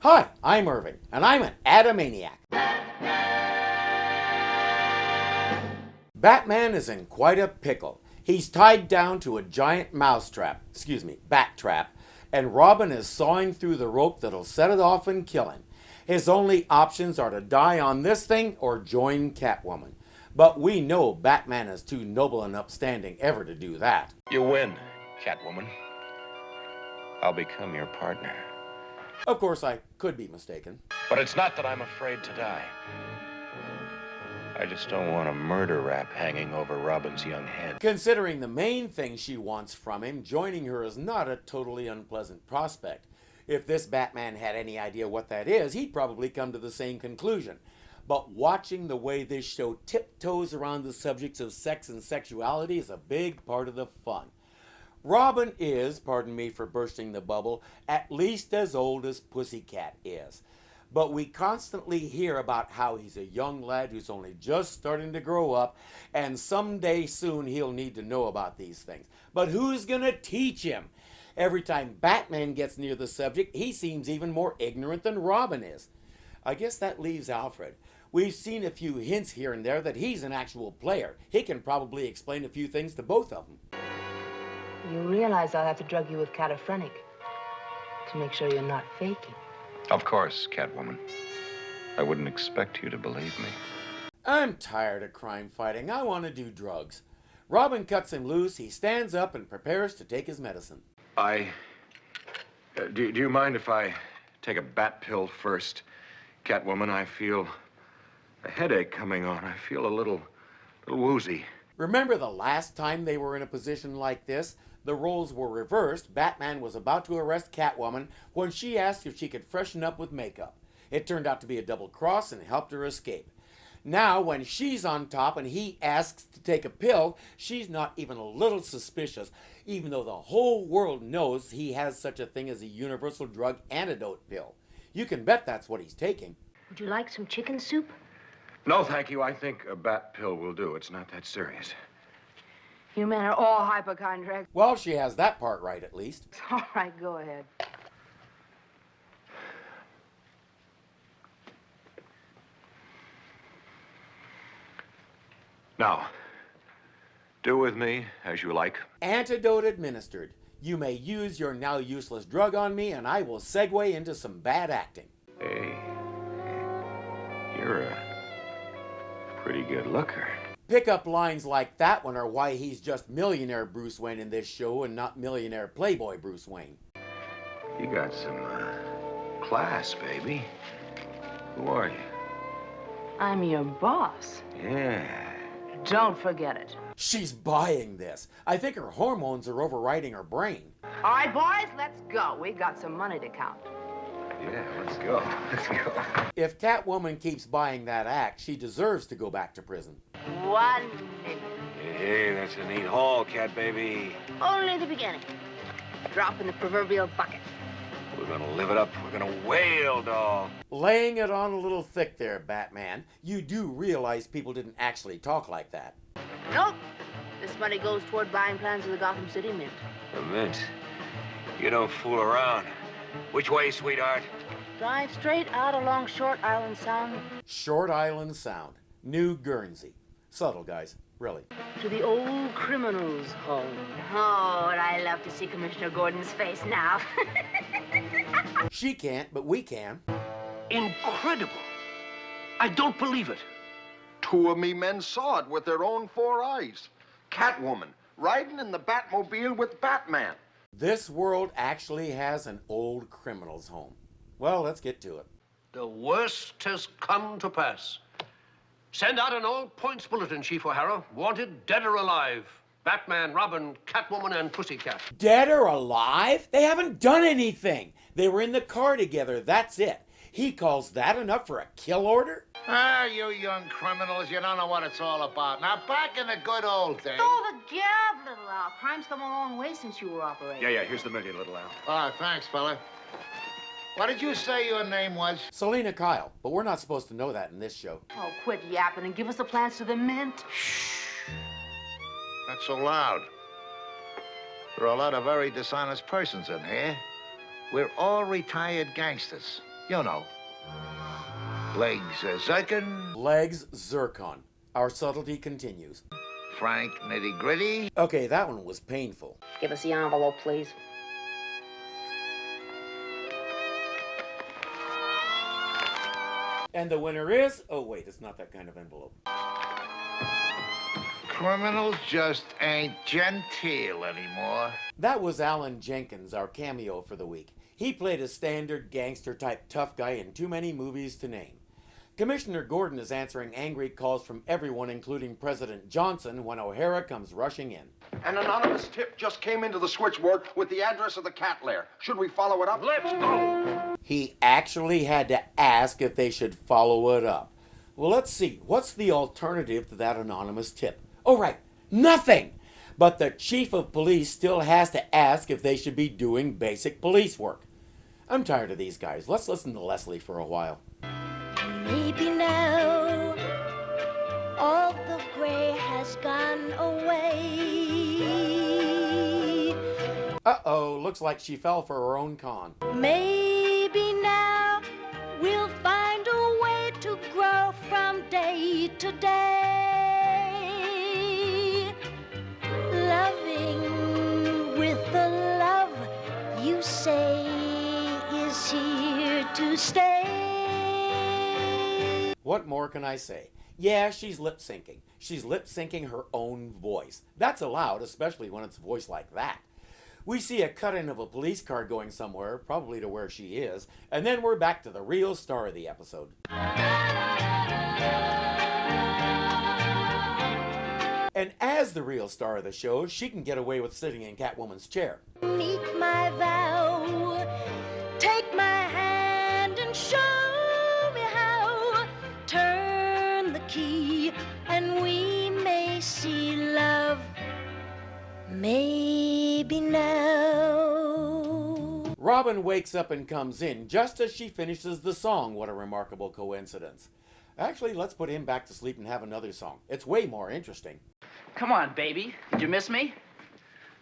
Hi, I'm Irving, and I'm an Adamaniac. Batman is in quite a pickle. He's tied down to a giant bat trap, and Robin is sawing through the rope that'll set it off and kill him. His only options are to die on this thing or join Catwoman. But we know Batman is too noble and upstanding ever to do that. You win, Catwoman. I'll become your partner. Of course, I could be mistaken. But it's not that I'm afraid to die. I just don't want a murder rap hanging over Robin's young head. Considering the main thing she wants from him, joining her is not a totally unpleasant prospect. If this Batman had any idea what that is, he'd probably come to the same conclusion. But watching the way this show tiptoes around the subjects of sex and sexuality is a big part of the fun. Robin is, pardon me for bursting the bubble, at least as old as Pussycat is. But we constantly hear about how he's a young lad who's only just starting to grow up, and someday soon he'll need to know about these things. But who's gonna teach him? Every time Batman gets near the subject, he seems even more ignorant than Robin is. I guess that leaves Alfred. We've seen a few hints here and there that he's an actual player. He can probably explain a few things to both of them. You realize I'll have to drug you with cataphrenic to make sure you're not faking. Of course, Catwoman. I wouldn't expect you to believe me. I'm tired of crime fighting. I want to do drugs. Robin cuts him loose. He stands up and prepares to take his medicine. Do you mind if I take a bat pill first? Catwoman, I feel a headache coming on. I feel a little woozy. Remember the last time they were in a position like this? The roles were reversed. Batman was about to arrest Catwoman when she asked if she could freshen up with makeup. It turned out to be a double cross and helped her escape. Now, when she's on top and he asks to take a pill, she's not even a little suspicious, even though the whole world knows he has such a thing as a universal drug antidote pill. You can bet that's what he's taking. Would you like some chicken soup? No, thank you. I think a bat pill will do. It's not that serious. You men are all hypochondriacs. Well, she has that part right, at least. All right, go ahead. Now, do with me as you like. Antidote administered. You may use your now useless drug on me, and I will segue into some bad acting. Hey, you're a pretty good looker. Pickup lines like that one are why he's just millionaire Bruce Wayne in this show and not millionaire Playboy Bruce Wayne. You got some class, baby. Who are you? I'm your boss. Yeah. Don't forget it. She's buying this. I think her hormones are overriding her brain. All right, boys, let's go. We got some money to count. Yeah, let's go. Let's go. If Catwoman keeps buying that act, she deserves to go back to prison. 1 million. Hey, that's a neat haul, cat baby. Only the beginning. Drop in the proverbial bucket. We're gonna live it up. We're gonna wail, doll. Laying it on a little thick there, Batman. You do realize people didn't actually talk like that. Nope. This money goes toward buying plans of the Gotham City Mint. The mint. You don't fool around. Which way, sweetheart? Drive straight out along Short Island Sound. Short Island Sound. New Guernsey. Subtle, guys. Really. To the old criminal's home. Oh, and I love to see Commissioner Gordon's face now. She can't, but we can. Incredible. I don't believe it. Two of me men saw it with their own 4 eyes. Catwoman riding in the Batmobile with Batman. This world actually has an old criminal's home. Well, let's get to it. The worst has come to pass. Send out an all-points bulletin, Chief O'Hara. Wanted dead or alive. Batman, Robin, Catwoman, and Pussycat. Dead or alive? They haven't done anything. They were in the car together, that's it. He calls that enough for a kill order? Ah, you young criminals, you don't know what it's all about. Now, back in the good old days. Oh, the gab, little Al. Crime's come a long way since you were operating. Yeah, here's the million, little Al. Oh, thanks, fella. What did you say your name was? Selena Kyle, but we're not supposed to know that in this show. Oh, quit yapping and give us the plans to the mint. Not so loud. There are a lot of very dishonest persons in here. We're all retired gangsters. You know. Legs Zircon, Legs zircon. Our subtlety continues. Frank Nitty Gritty. Okay, that one was painful. Give us the envelope, please. And the winner is... Oh, wait, it's not that kind of envelope. Criminals just ain't genteel anymore. That was Alan Jenkins, our cameo for the week. He played a standard gangster-type tough guy in too many movies to name. Commissioner Gordon is answering angry calls from everyone, including President Johnson, when O'Hara comes rushing in. An anonymous tip just came into the switchboard with the address of the cat lair. Should we follow it up? Let's go. He actually had to ask if they should follow it up. Well, let's see. What's the alternative to that anonymous tip? Oh, right. Nothing! But the chief of police still has to ask if they should be doing basic police work. I'm tired of these guys. Let's listen to Lesley for a while. Maybe now all the gray has gone away. Uh-oh, looks like she fell for her own con. Maybe now we'll find a way to grow from day to day. Loving with the love you say is here to stay. What more can I say? Yeah, she's lip-syncing. She's lip-syncing her own voice. That's allowed, especially when it's a voice like that. We see a cut-in of a police car going somewhere, probably to where she is, and then we're back to the real star of the episode. And as the real star of the show, she can get away with sitting in Catwoman's chair. Meet my vow, take my hand and show me how. Turn the key and we may see love. Maybe now. Robin wakes up and comes in just as she finishes the song. What a remarkable coincidence. Actually, let's put him back to sleep and have another song. It's way more interesting. Come on, baby. Did you miss me?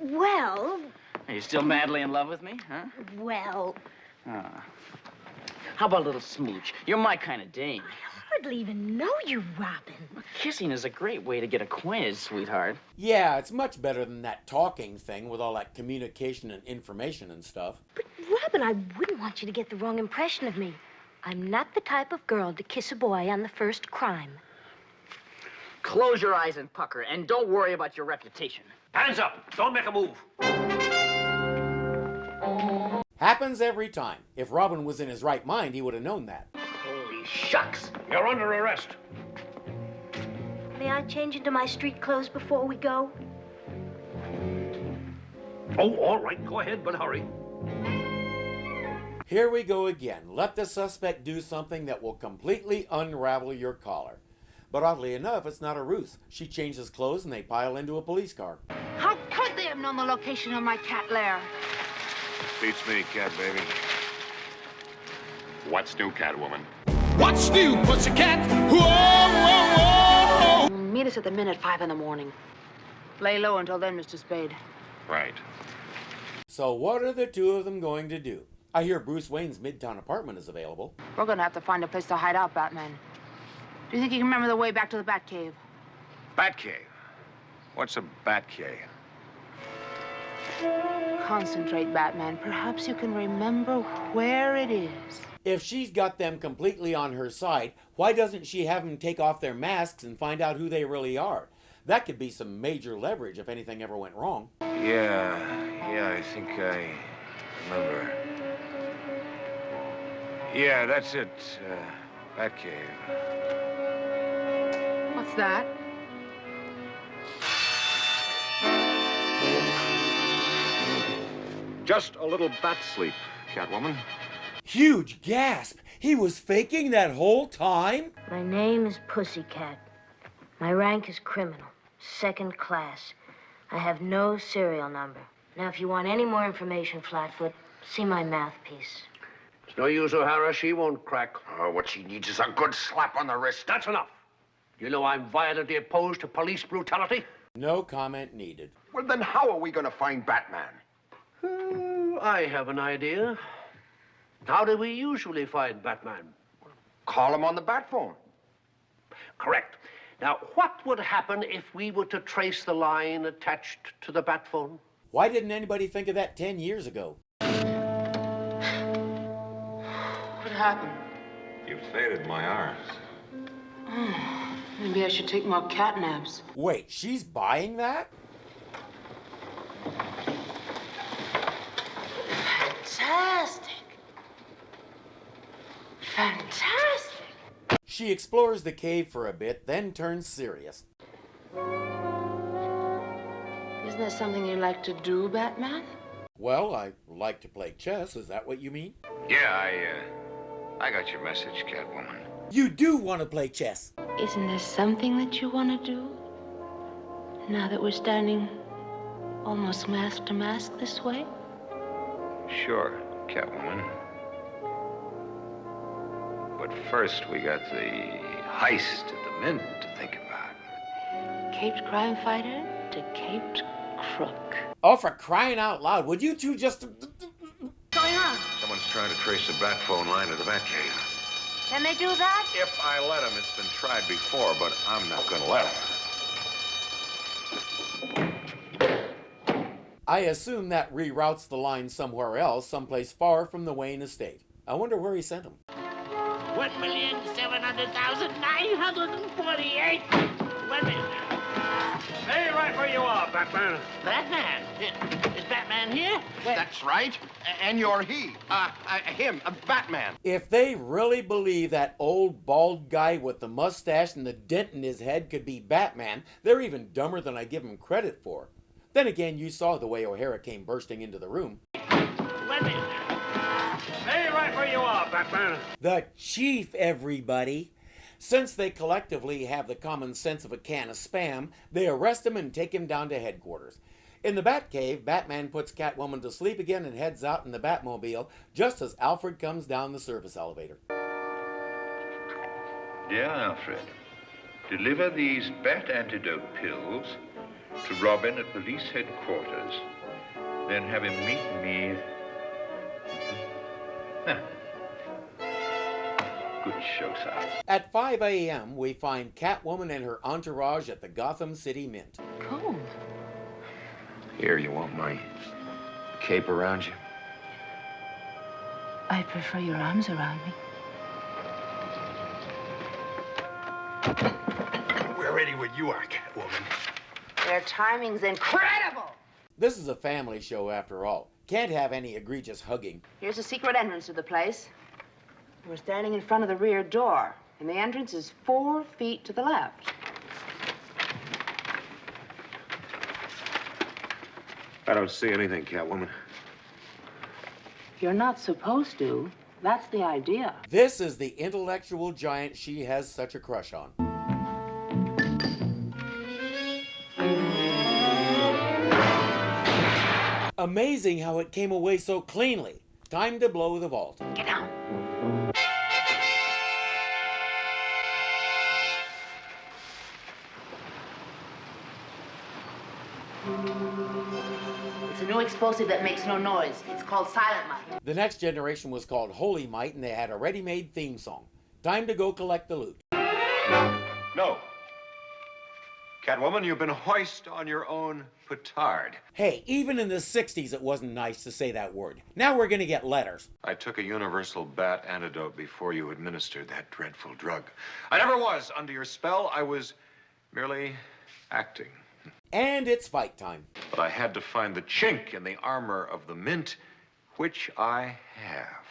Well, Are you still madly in love with me, huh? well, Ah. How about a little smooch? You're my kind of dame. I hardly even know you, Robin. Kissing is a great way to get acquainted, sweetheart. Yeah, it's much better than that talking thing with all that communication and information and stuff. But, Robin, I wouldn't want you to get the wrong impression of me. I'm not the type of girl to kiss a boy on the first crime. Close your eyes and pucker, and don't worry about your reputation. Hands up. Don't make a move. Happens every time. If Robin was in his right mind, he would have known that. Holy shucks. You're under arrest. May I change into my street clothes before we go? Oh, all right. Go ahead, but hurry. Here we go again. Let the suspect do something that will completely unravel your collar. But oddly enough, it's not a ruse. She changes clothes and they pile into a police car. How could they have known the location of my cat lair? Beats me, cat baby. What's new, Catwoman? What's new, Pussycat? Whoa, whoa, whoa! Meet us at the Mint at 5 in the morning. Lay low until then, Mr. Spade. Right. So what are the two of them going to do? I hear Bruce Wayne's Midtown apartment is available. We're gonna have to find a place to hide out, Batman. Do you think you can remember the way back to the Batcave? Batcave? What's a Batcave? Concentrate, Batman. Perhaps you can remember where it is. If she's got them completely on her side, why doesn't she have them take off their masks and find out who they really are? That could be some major leverage if anything ever went wrong. Yeah, I think I remember. Yeah, that's it. Batcave. What's that? Just a little bat sleep, Catwoman. Huge gasp! He was faking that whole time? My name is Pussycat. My rank is criminal, second class. I have no serial number. Now, if you want any more information, Flatfoot, see my mouthpiece. It's no use, O'Hara. She won't crack. Oh, what she needs is a good slap on the wrist. That's enough. You know I'm violently opposed to police brutality. No comment needed. Well, then how are we going to find Batman? I have an idea. How do we usually find Batman? Call him on the bat phone. Correct. Now, what would happen if we were to trace the line attached to the bat phone? Why didn't anybody think of that 10 years ago? What happened? You faded my arms. Maybe I should take more cat naps. Wait, she's buying that? Fantastic. Fantastic. She explores the cave for a bit, then turns serious. Isn't there something you like to do, Batman? Well, I like to play chess. Is that what you mean? Yeah, I got your message, Catwoman. You do want to play chess. Isn't there something that you want to do? Now that we're standing almost mask to mask this way? Sure, Catwoman. But first, we got the heist at the Mint to think about. Caped crime fighter to caped crook. Oh, for crying out loud, would you two just... What's going on? Someone's trying to trace the bat phone line to the Batcave. Can they do that? If I let him, it's been tried before, but I'm not gonna let him. I assume that reroutes the line somewhere else, someplace far from the Wayne estate. I wonder where he sent him. 1,700,948. 1 minute. Stay right where you are, Batman. Batman? Is Batman here? That's right. And you're him, Batman. If they really believe that old bald guy with the mustache and the dent in his head could be Batman, they're even dumber than I give him credit for. Then again, you saw the way O'Hara came bursting into the room. 1 minute. Stay right where you are, Batman. The Chief, everybody. Since they collectively have the common sense of a can of Spam, they arrest him and take him down to headquarters. In the Batcave, Batman puts Catwoman to sleep again and heads out in the Batmobile just as Alfred comes down the service elevator. Dear Alfred, deliver these bat antidote pills to Robin at police headquarters. Then have him meet me. Good show, sir. At 5 a.m., we find Catwoman and her entourage at the Gotham City Mint. Cold. Here, you want my cape around you? I prefer your arms around me. We're ready when you are, Catwoman. Their timing's incredible. This is a family show after all. Can't have any egregious hugging. Here's a secret entrance to the place. We're standing in front of the rear door, and the entrance is 4 feet to the left. I don't see anything, Catwoman. You're not supposed to. That's the idea. This is the intellectual giant she has such a crush on. Amazing how it came away so cleanly. Time to blow the vault. Get down. It's a new explosive that makes no noise. It's called Silent Light. The next generation was called Holy Might, and they had a ready-made theme song. Time to go collect the loot. No. Catwoman, you've been hoist on your own petard. Hey, even in the 60s it wasn't nice to say that word. Now we're gonna get letters. I took a universal bat antidote before you administered that dreadful drug. I never was under your spell. I was merely acting. And it's fight time. But I had to find the chink in the armor of the Mint, which I have.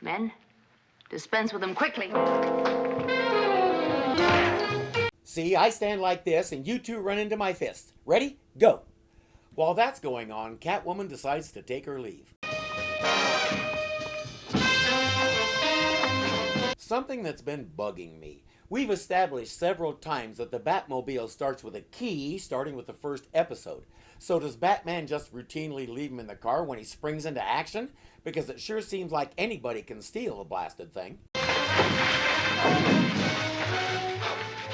Men, dispense with them quickly. See, I stand like this, and you two run into my fists. Ready? Go. While that's going on, Catwoman decides to take her leave. Something that's been bugging me. We've established several times that the Batmobile starts with a key, starting with the first episode. So does Batman just routinely leave him in the car when he springs into action? Because it sure seems like anybody can steal a blasted thing.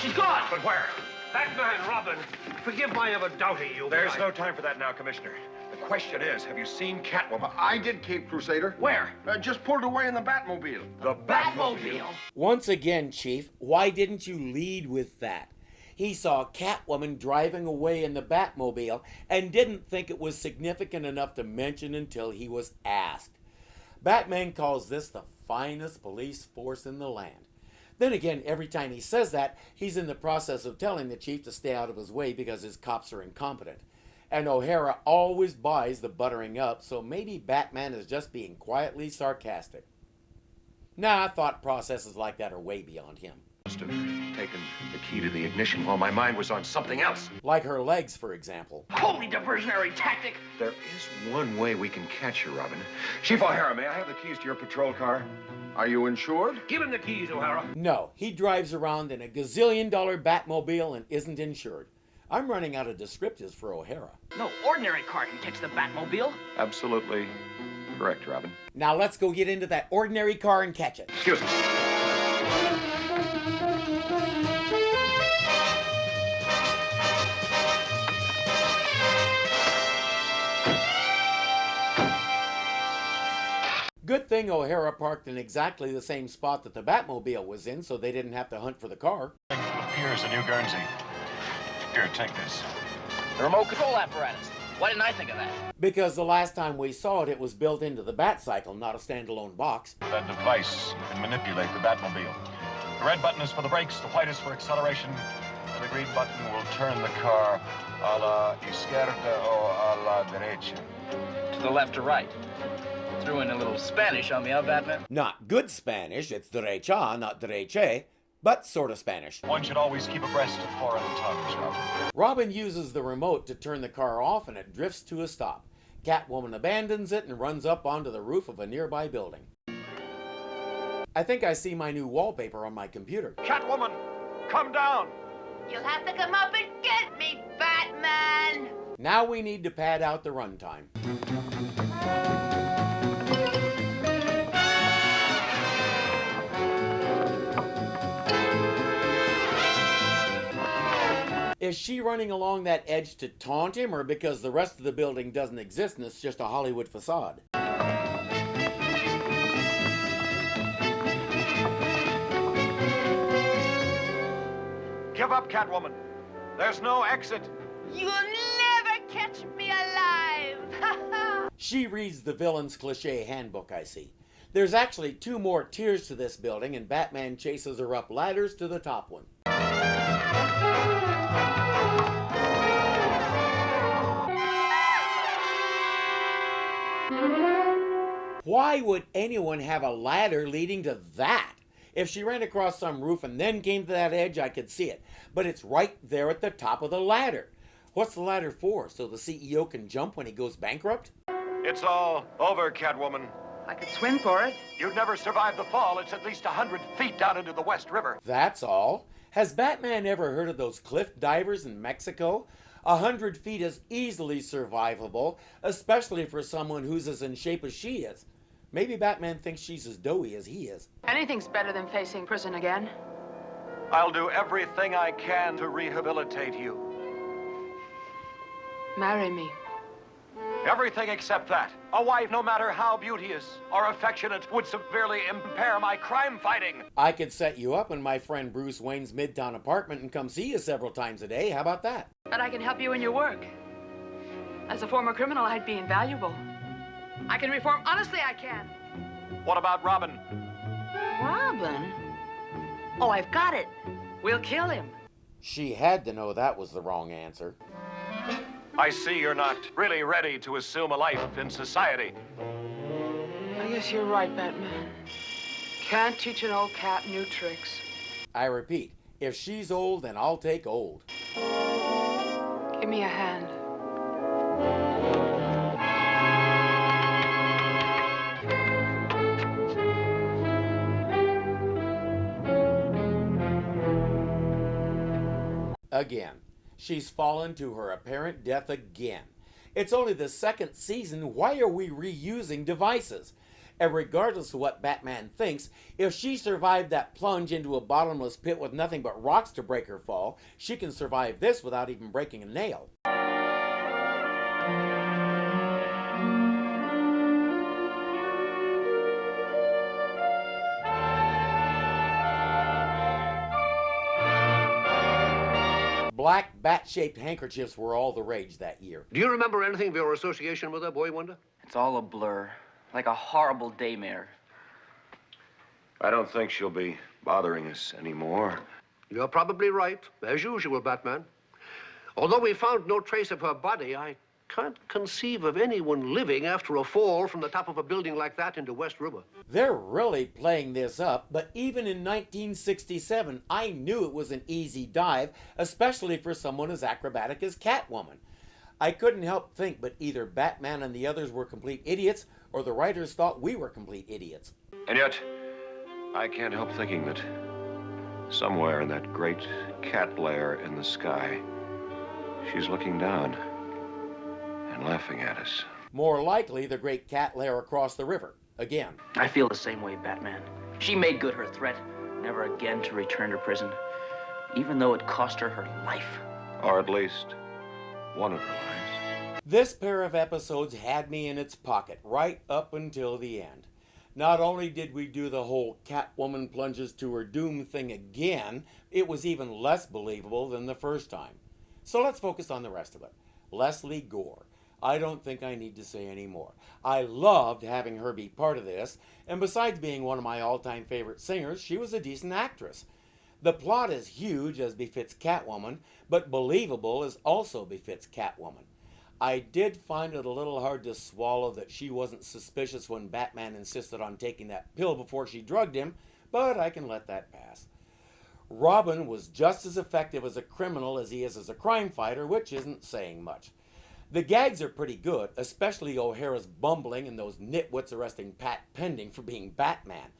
She's gone! But where? Batman, Robin, forgive my ever doubting you. There's no time for that now, Commissioner. The question is, have you seen Catwoman? I did, Cape Crusader. Where? Just pulled away in the Batmobile. The Batmobile? Once again, Chief, why didn't you lead with that? He saw Catwoman driving away in the Batmobile and didn't think it was significant enough to mention until he was asked. Batman calls this the finest police force in the land. Then again, every time he says that, he's in the process of telling the chief to stay out of his way because his cops are incompetent. And O'Hara always buys the buttering up, so maybe Batman is just being quietly sarcastic. Nah, thought processes like that are way beyond him. Must have taken the key to the ignition while my mind was on something else. Like her legs, for example. Holy diversionary tactic! There is one way we can catch you, Robin. Chief O'Hara, may I have the keys to your patrol car? Are you insured? Give him the keys, O'Hara. No, he drives around in a gazillion-dollar Batmobile and isn't insured. I'm running out of descriptives for O'Hara. No ordinary car can catch the Batmobile. Absolutely correct, Robin. Now let's go get into that ordinary car and catch it. Excuse me. Good thing O'Hara parked in exactly the same spot that the Batmobile was in, so they didn't have to hunt for the car. Here's a New Guernsey. Here, take this. The remote control apparatus. Why didn't I think of that? Because the last time we saw it, it was built into the Batcycle, not a standalone box. That device can manipulate the Batmobile. The red button is for the brakes, the white is for acceleration, and the green button will turn the car a la izquierda o a la derecha. To the left or right? Threw in a little Spanish on me, huh, Batman? Not good Spanish, it's derecha, not dereche, but sort of Spanish. One should always keep abreast of foreign tongues, Robin. Robin uses the remote to turn the car off and it drifts to a stop. Catwoman abandons it and runs up onto the roof of a nearby building. I think I see my new wallpaper on my computer. Catwoman, come down! You'll have to come up and get me, Batman! Now we need to pad out the runtime. Is she running along that edge to taunt him, or because the rest of the building doesn't exist and it's just a Hollywood facade? Give up, Catwoman. There's no exit. You'll never catch me alive! She reads the villain's cliché handbook, I see. There's actually 2 more tiers to this building, and Batman chases her up ladders to the top one. Why would anyone have a ladder leading to that? If she ran across some roof and then came to that edge, I could see it. But it's right there at the top of the ladder. What's the ladder for? So the CEO can jump when he goes bankrupt? It's all over, Catwoman. I could swim for it. You'd never survive the fall. It's at least 100 feet down into the West River. That's all. Has Batman ever heard of those cliff divers in Mexico? 100 feet is easily survivable, especially for someone who's as in shape as she is. Maybe Batman thinks she's as doughy as he is. Anything's better than facing prison again. I'll do everything I can to rehabilitate you. Marry me. Everything except that. A wife, no matter how beauteous or affectionate, would severely impair my crime fighting. I could set you up in my friend Bruce Wayne's Midtown apartment and come see you several times a day. How about that? But I can help you in your work. As a former criminal, I'd be invaluable. I can reform. Honestly, I can. What about Robin? Robin? Oh, I've got it. We'll kill him. She had to know that was the wrong answer. I see you're not really ready to assume a life in society. I guess you're right, Batman. Can't teach an old cat new tricks. I repeat, if she's old, then I'll take old. Give me a hand. Again. She's fallen to her apparent death again. It's only the 2nd season. Why are we reusing devices? And regardless of what Batman thinks, if she survived that plunge into a bottomless pit with nothing but rocks to break her fall, she can survive this without even breaking a nail. black bat-shaped handkerchiefs were all the rage that year. Do you remember anything of your association with her, boy wonder? It's all a blur, like a horrible daymare. I don't think she'll be bothering us anymore. You're probably right, as usual, Batman. Although we found no trace of her body, I can't conceive of anyone living after a fall from the top of a building like that into West River. They're really playing this up, but even in 1967, I knew it was an easy dive, especially for someone as acrobatic as Catwoman. I couldn't help think, but either Batman and the others were complete idiots, or the writers thought we were complete idiots. And yet, I can't help thinking that somewhere in that great cat lair in the sky, she's looking down and laughing at us. More likely, the great cat lair across the river, again. I feel the same way, Batman. She made good her threat, never again to return to prison, even though it cost her her life. Or at least one of her lives. This pair of episodes had me in its pocket right up until the end. Not only did we do the whole Catwoman plunges to her doom thing again, it was even less believable than the first time. So let's focus on the rest of it. Lesley Gore. I don't think I need to say any more. I loved having her be part of this, and besides being one of my all-time favorite singers, she was a decent actress. The plot is huge as befits Catwoman, but believable as also befits Catwoman. I did find it a little hard to swallow that she wasn't suspicious when Batman insisted on taking that pill before she drugged him, but I can let that pass. Robin was just as effective as a criminal as he is as a crime fighter, which isn't saying much. The gags are pretty good, especially O'Hara's bumbling and those nitwits arresting Pat Pending for being Batman.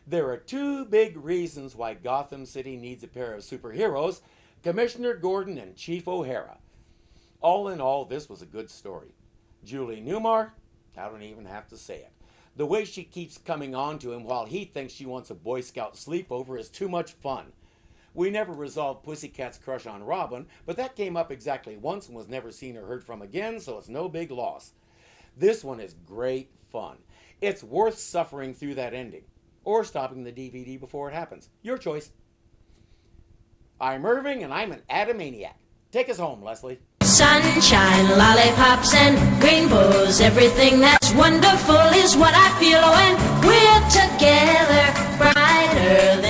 There are two big reasons why Gotham City needs a pair of superheroes, Commissioner Gordon and Chief O'Hara. All in all, this was a good story. Julie Newmar, I don't even have to say it. The way she keeps coming on to him while he thinks she wants a Boy Scout sleepover is too much fun. We never resolved Pussycat's crush on Robin, but that came up exactly once and was never seen or heard from again, so it's no big loss. This one is great fun. It's worth suffering through that ending, or stopping the DVD before it happens. Your choice. I'm Irving, and I'm an Adamaniac. Take us home, Lesley. Sunshine, lollipops, and rainbows. Everything that's wonderful is what I feel when we're together, brighter than